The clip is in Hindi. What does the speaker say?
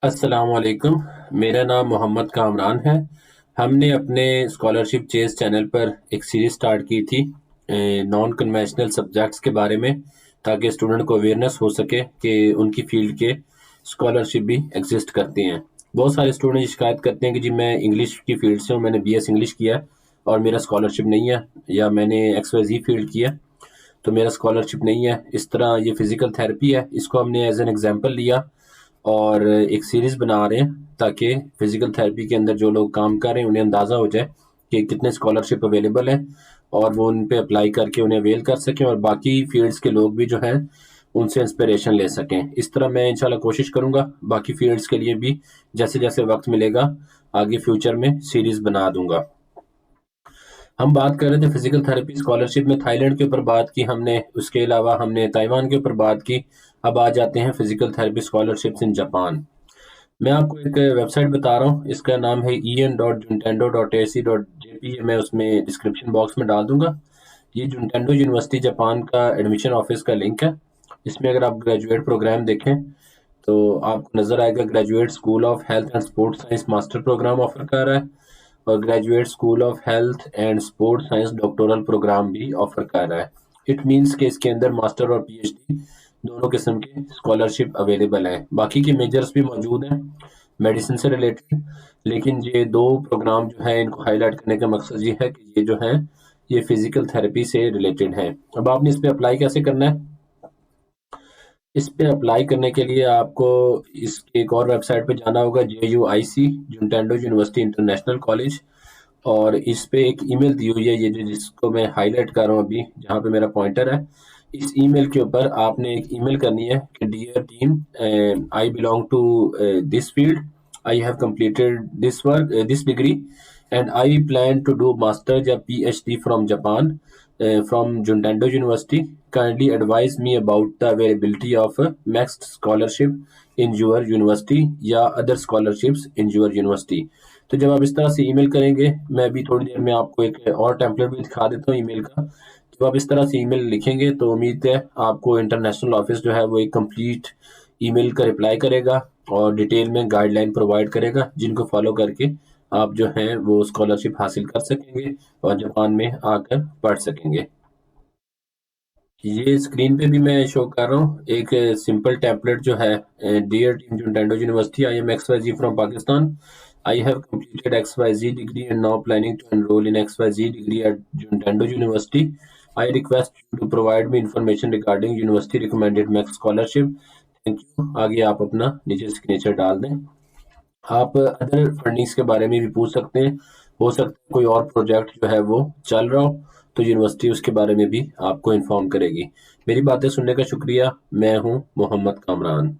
अस्सलामुअलैकुम। मेरा नाम मोहम्मद कामरान है। हमने अपने स्कॉलरशिप चेज़ चैनल पर एक सीरीज़ स्टार्ट की थी नॉन कन्वेंशनल सब्जेक्ट्स के बारे में, ताकि स्टूडेंट को अवेयरनेस हो सके कि उनकी फ़ील्ड के स्कॉलरशिप भी एग्ज़िस्ट करती हैं। बहुत सारे स्टूडेंट शिकायत करते हैं कि जी मैं इंग्लिश की फ़ील्ड से हूँ, मैंने बीएस इंग्लिश किया है और मेरा स्कॉलरशिप नहीं है, या मैंने एक्स-वाई-ज़ेड फ़ील्ड किया है तो मेरा स्कॉलरशिप नहीं है। इस तरह ये फ़िज़िकल थेरेपी है, इसको हमने एज़ एन एग्ज़ाम्पल लिया और एक सीरीज़ बना रहे हैं ताकि फिज़िकल थेरेपी के अंदर जो लोग काम कर रहे हैं उन्हें अंदाज़ा हो जाए कि कितने स्कॉलरशिप अवेलेबल हैं और वो उन पे अप्लाई करके उन्हें अवेल कर सकें और बाकी फ़ील्ड्स के लोग भी जो हैं उनसे इंस्पिरेशन ले सकें। इस तरह मैं इंशाल्लाह कोशिश करूँगा बाकी फ़ील्ड्स के लिए भी जैसे-जैसे वक़्त मिलेगा आगे फ्यूचर में सीरीज़ बना दूँगा। हम बात कर रहे थे फिजिकल थेरेपी स्कॉलरशिप में थाईलैंड के ऊपर बात की हमने, उसके अलावा हमने ताइवान के ऊपर बात की। अब आ जाते हैं physical therapy scholarships in Japan. मैं आपको एक वेबसाइट बता रहा हूँ, इसका नाम है en.juntendo.ac.jp। मैं उसमें डिस्क्रिप्शन बॉक्स में डाल दूंगा। ये जुंटेंडो यूनिवर्सिटी जापान का एडमिशन ऑफिस का लिंक है। इसमें अगर आप ग्रेजुएट प्रोग्राम देखें तो आपको नज़र आएगा graduate school of health and sports science master programme offer कर रहा है और graduate school of health and sports science doctoral programme भी ऑफर कर रहा है। इट मीन्स कि इसके अंदर मास्टर और पीएचडी दोनों किस्म के स्कॉलरशिप अवेलेबल हैं। बाकी के मेजर्स भी मौजूद हैं मेडिसिन से रिलेटेड, लेकिन ये दो प्रोग्राम जो है इनको हाईलाइट करने का मकसद ये है कि ये जो है ये फिजिकल थेरेपी से रिलेटेड है। अब आपने इस पे अप्लाई कैसे करना है? इस पे अप्लाई करने के लिए आपको इस एक और वेबसाइट पे जाना होगा, JUIC जुंटेंडो यूनिवर्सिटी इंटरनेशनल कॉलेज, और इस पे एक ईमेल दी हुई है, ये जो जिसको मैं हाईलाइट कर रहा हूँ अभी जहाँ पे मेरा पॉइंटर है। इस ईमेल के ऊपर आपने एक ईमेल करनी है कि dear team, I belong to this field, I have completed this work this degree and I plan to do master या PhD from Japan from Juntendo University. Kindly advise me about the availability of max scholarship in your university या other scholarships in your university। तो जब आप इस तरह से ईमेल करेंगे, मैं अभी थोड़ी देर में आपको एक और टेम्पलेट भी दिखा देता हूँ ईमेल का। जब आप इस तरह से ईमेल लिखेंगे तो उम्मीद है आपको इंटरनेशनल ऑफिस जो है वो एक कंप्लीट ईमेल का रिप्लाई करेगा और डिटेल में गाइडलाइन प्रोवाइड करेगा, जिनको फॉलो करके आप जो हैं वो स्कॉलरशिप हासिल कर सकेंगे और जापान में आकर पढ़ सकेंगे। ये स्क्रीन पे भी मैं शो कर रहा हूँ एक सिंपल टेम्पलेट जो है, dear team Juntendo university, I am XYZ from Pakistan, I have completed XYZ degree and now planning to enroll in XYZ degree at Juntendo University. I request you to provide me information regarding university recommended max scholarship. Thank you. आगे आप अपना नीचे सिग्नेचर डाल दें। आप अदर फंडिंग्स के बारे में भी पूछ सकते हैं। हो सकता है कोई और प्रोजेक्ट जो है वो चल रहा हो तो यूनिवर्सिटी उसके बारे में भी आपको इन्फॉर्म करेगी। मेरी बातें सुनने का शुक्रिया। मैं हूँ मोहम्मद कामरान।